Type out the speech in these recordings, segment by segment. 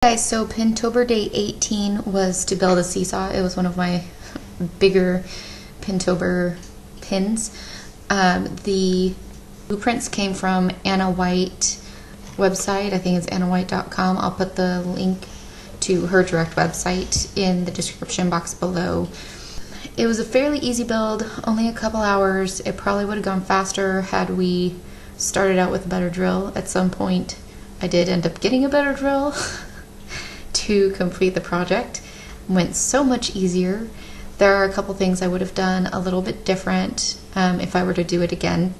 Guys, so Pintober Day 18 was to build a SeeSaw. It was one of my bigger Pintober pins. The blueprints came from Anna White website. I think it's annawhite.com. I'll put the link to her direct website in the description box below. It was a fairly easy build, only a couple hours. It probably would have gone faster had we started out with a better drill. At some point I did end up getting a better drill to complete the project. It went so much easier. There are a couple things I would have done a little bit different if I were to do it again.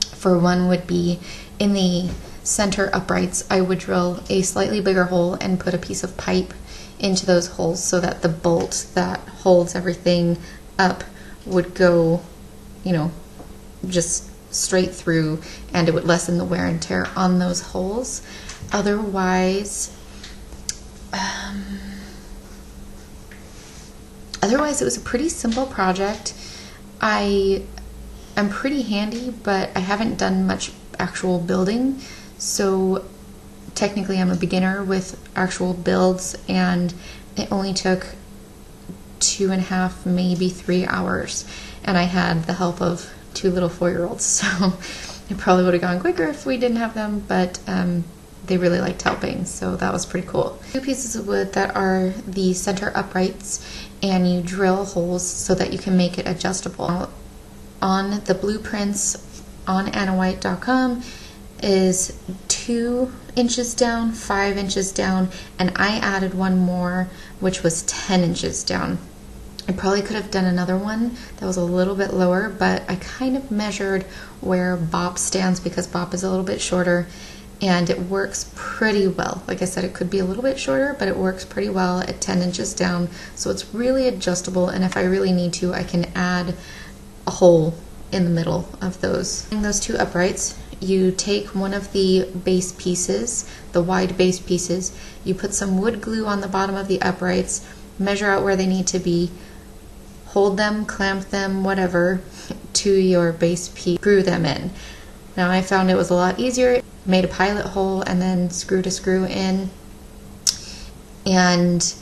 For one would be in the center uprights, I would drill a slightly bigger hole and put a piece of pipe into those holes so that the bolt that holds everything up would go, just straight through, and it would lessen the wear and tear on those holes. Otherwise, it was a pretty simple project. I am pretty handy, but I haven't done much actual building, so technically I'm a beginner with actual builds, and it only took 2.5, maybe 3 hours, and I had the help of 2 little 4-year-olds, so it probably would have gone quicker if we didn't have them, but they really liked helping, so that was pretty cool. 2 pieces of wood that are the center uprights, and you drill holes so that you can make it adjustable. On the blueprints on annawhite.com is 2 inches down, 5 inches down, and I added one more which was 10 inches down. I probably could have done another one that was a little bit lower, but I kind of measured where Bop stands because Bop is a little bit shorter, and it works pretty well. Like I said, it could be a little bit shorter, but it works pretty well at 10 inches down, so it's really adjustable, and if I really need to, I can add a hole in the middle of those. In those 2 uprights, you take one of the base pieces, the wide base pieces, you put some wood glue on the bottom of the uprights, measure out where they need to be, hold them, clamp them, whatever, to your base piece, screw them in. Now I found it was a lot easier. Made a pilot hole and then screwed a screw in, and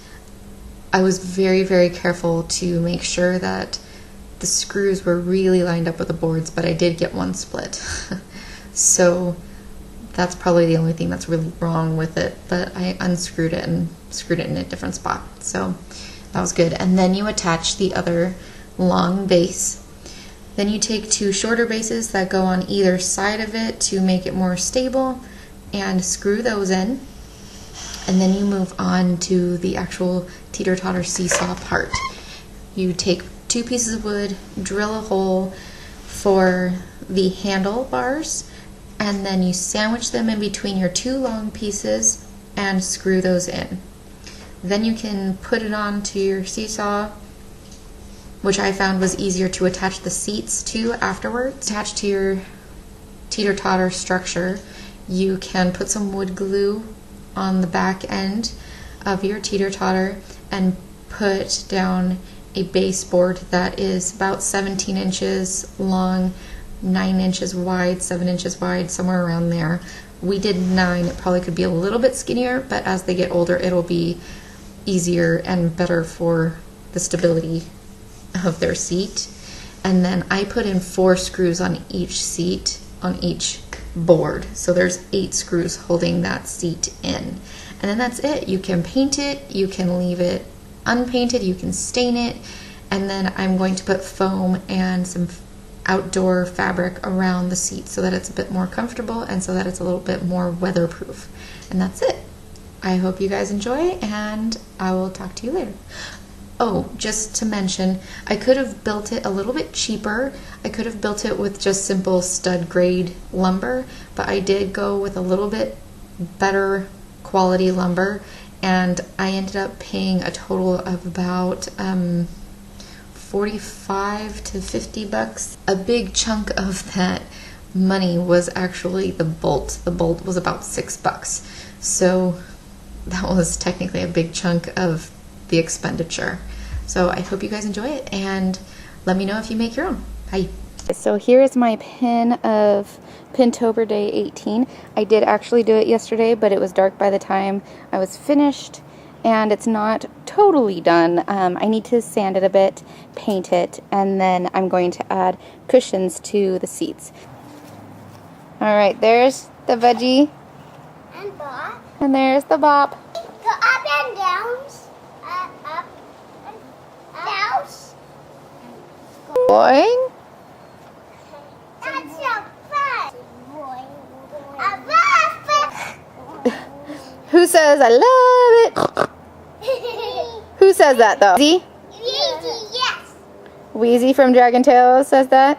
I was very, very careful to make sure that the screws were really lined up with the boards, but I did get one split. So that's probably the only thing that's really wrong with it, but I unscrewed it and screwed it in a different spot, so that was good. And then you attach the other long base. Then you take 2 shorter bases that go on either side of it to make it more stable and screw those in. And then you move on to the actual teeter-totter SeeSaw part. You take 2 pieces of wood, drill a hole for the handlebars, and then you sandwich them in between your 2 long pieces and screw those in. Then you can put it onto your SeeSaw, which I found was easier to attach the seats to afterwards. Attached to your teeter-totter structure, you can put some wood glue on the back end of your teeter-totter and put down a baseboard that is about 17 inches long, 9 inches wide, 7 inches wide, somewhere around there. We did 9. It probably could be a little bit skinnier, but as they get older, it'll be easier and better for the stability of their seat. And then I put in 4 screws on each seat, on each board, so there's 8 screws holding that seat in, and then that's it. You can paint it, you can leave it unpainted, you can stain it, and then I'm going to put foam and some outdoor fabric around the seat so that it's a bit more comfortable and so that it's a little bit more weatherproof, and that's it. I hope you guys enjoy, and I will talk to you later. Oh, just to mention, I could have built it a little bit cheaper. I could have built it with just simple stud grade lumber, but I did go with a little bit better quality lumber, and I ended up paying a total of about 45 to 50 bucks. A big chunk of that money was actually the bolt. The bolt was about 6 bucks. So that was technically a big chunk of the expenditure. So I hope you guys enjoy it, and let me know if you make your own. Bye. So here is my pin of Pintober Day 18. I did actually do it yesterday, but it was dark by the time I was finished, and it's not totally done. I need to sand it a bit, paint it, and then I'm going to add cushions to the seats. Alright, there's the veggie. And bop. And there's the bop. Go up and down. Up and down. Boing. That's so fun. I love it. Who says I love it? Who says that though? Wheezy? Yes. Wheezy from Dragon Tales says that?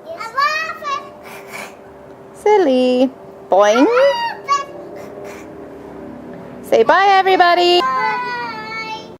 I love it. Silly. Boing. I love it. Say bye everybody. Bye.